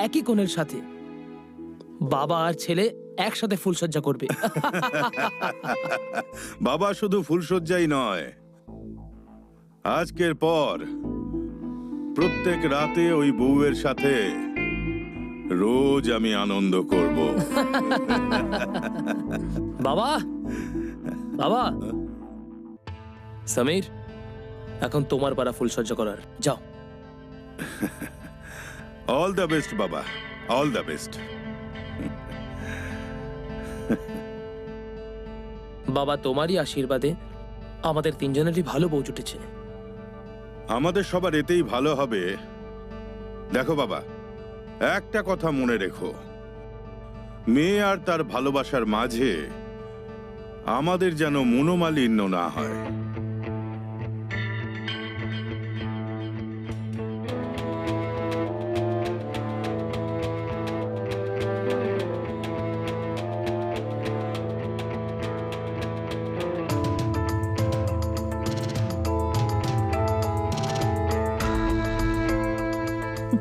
একই কোণের সাথে বাবা আর ছেলে একসাথে ফুলসজ্জা করবে। বাবা শুধু ফুলসজ্জাই নয়, আজকের পর প্রত্যেক রাতে ওই বউয়ের সাথে রোজ আমি আনন্দ করব। বাবা, বাবা, সমীর, এখন তোমার পাড়া ফুলসজ্জা করার, যাও। অল দ্য বেস্ট বাবা, অল দ্য বেস্ট। বাবা, তোমারই আশীর্বাদে আমাদের তিনজনেরই ভালো বউ জুটেছে। আমাদের সবার এতেই ভালো হবে। দেখো বাবা, একটা কথা মনে রেখো, মেয়ে আর তার ভালোবাসার মাঝে আমাদের যেন মনোমালিন্য না হয়।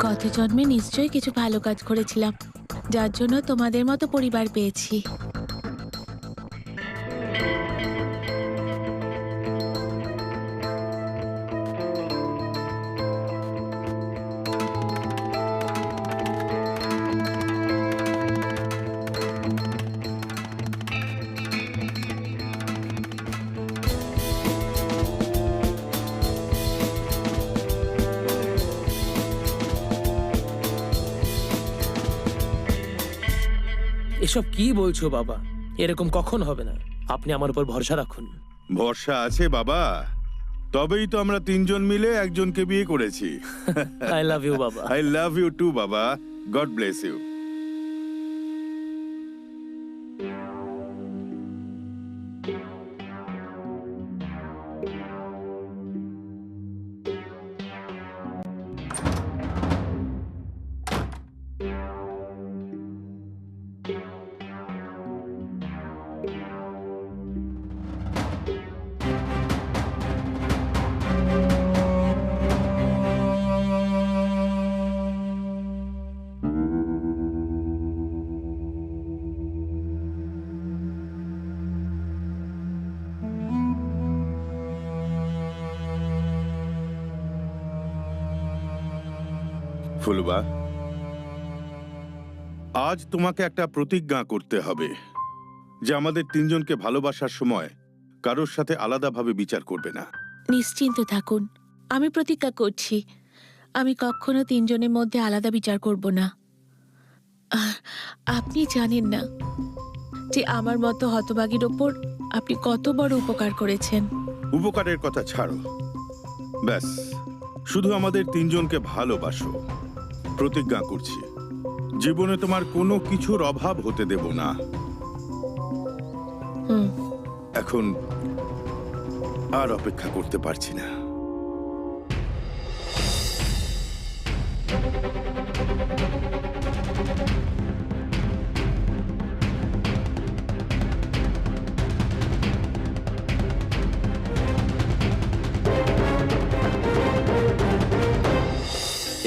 গত জন্মে নিশ্চয়ই কিছু ভালো কাজ করেছিলাম, যার জন্য তোমাদের মতো পরিবার পেয়েছি। এসব কি বলছো বাবা? এরকম কখন হবে না। আপনি আমার উপর ভরসা রাখুন। ভরসা আছে বাবা, তবেই তো আমরা তিনজন মিলে একজনকে বিয়ে করেছি। আই লাভ ইউ বাবা। আই লাভ ইউ টু বাবা, গড ব্লেস ইউ। ফুলবা, আজ তোমাকে একটা প্রতিজ্ঞা করতে হবে যে আমাদের তিনজনকে ভালোবাসার সময় কারোর সাথে আলাদাভাবে বিচার করবে না। নিশ্চিন্ত থাকুন, আমি প্রতিজ্ঞা করছি আমি কখনো তিনজনের মধ্যে আলাদা বিচার করব না। আপনি জানেন না যে আমার মতো হতভাগীর ওপর আপনি কত বড় উপকার করেছেন। উপকারের কথা ছাড়ো, ব্যাস শুধু আমাদের তিনজনকে ভালোবাসো। প্রতিজ্ঞা করছি জীবনে তোমার কোনো কিছুর অভাব হতে দেব না। এখন আর অপেক্ষা করতে পারছি না।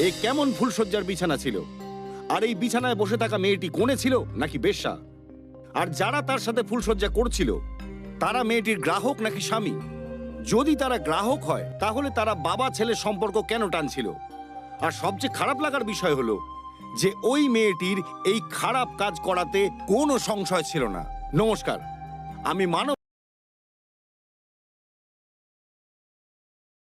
এ কেমন ফুলসজ্জার বিছানা ছিল? আর এই বিছানায় বসে থাকা মেয়েটি কোণে ছিল নাকি বেশ্যা? আর যারা তার সাথে ফুলসজ্জা করছিল তারা মেয়েটির গ্রাহক নাকি স্বামী? যদি তারা গ্রাহক হয় তাহলে তারা বাবা ছেলে সম্পর্ক কেন টানছিল? আর সবচেয়ে খারাপ লাগার বিষয় হলো যে ওই মেয়েটির এই খারাপ কাজ করাতে কোনো সংশয় ছিল না। নমস্কার, আমি মানব